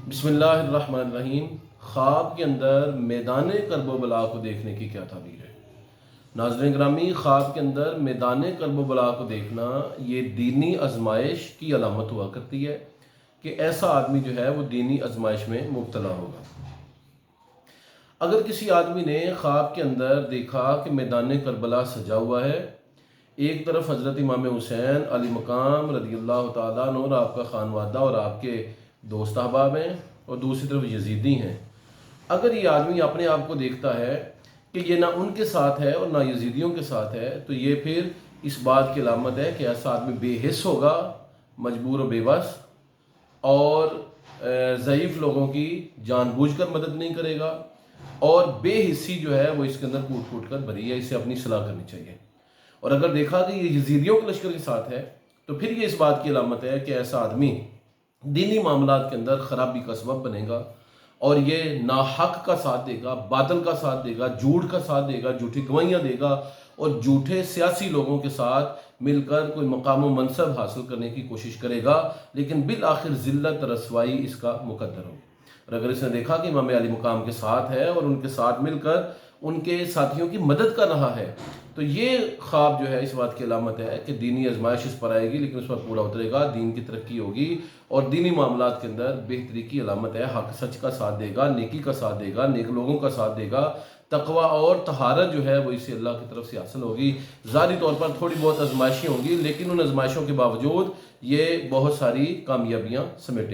बिस्मिल्लाहिर्रहमानिर्रहीम। ख्वाब के अंदर मैदान करब व बला को देखने की क्या ताबीर है। नाज़रीन ग्रामी, ख्वाब के अंदर मैदान करब व बला को देखना ये दीनी आजमाइश की अलामत हुआ करती है कि ऐसा आदमी जो है वो दीनी आजमाइश में मुब्तला होगा। अगर किसी आदमी ने ख्वाब के अंदर देखा कि मैदान करबला सजा हुआ है, एक तरफ हज़रत इमाम हुसैन अली मकाम रदियल्लाहु ताला अन्हु और आपका खानवादा और आपके दोस्त अहबाब हैं, और दूसरी तरफ यजीदी हैं। अगर ये आदमी अपने आप को देखता है कि ये ना उनके साथ है और ना यजीदियों के साथ है, तो ये फिर इस बात की अलामत है कि ऐसा आदमी बेहिस होगा, मजबूर व बेबस, और ज़ईफ़ लोगों की जानबूझकर मदद नहीं करेगा, और बेहिस्सी जो है वो इसके अंदर कूट कूट कर भरी है। इसे अपनी सलाह करनी चाहिए। और अगर देखा कि ये यजीदियों के लश्कर के साथ है, तो फिर ये इस बात की अलामत है कि ऐसा आदमी दीनी मामलात के अंदर ख़राबी का सबब बनेगा, और ये नाहक का साथ देगा, बादल का साथ देगा, झूठ का साथ देगा, झूठी गवाहियाँ देगा, और झूठे सियासी लोगों के साथ मिलकर कोई मकाम व मनसब हासिल करने की कोशिश करेगा, लेकिन बिल आखिर ज़िल्लत रसवाई इसका मुकद्दर होगी। और अगर इसने देखा कि इमाम अली मुकाम के साथ है और उनके साथ मिलकर उनके साथियों की मदद कर रहा है, तो ये ख्वाब जो है इस बात की अलामत है कि दीनी आजमाइश इस पर आएगी, लेकिन उस पर पूरा उतरेगा, दीन की तरक्की होगी, और दीनी मामलात के अंदर बेहतरी की अलामत है। हक सच का साथ देगा, नेकी का साथ देगा, नेक लोगों का साथ देगा, तकवा और तहारत जो है वो इसे अल्लाह की तरफ से हासिल होगी। ज़ाती तौर पर थोड़ी बहुत आजमाइशें होंगी, लेकिन उन आजमाइशों के बावजूद ये बहुत सारी कामयाबियाँ समेटें।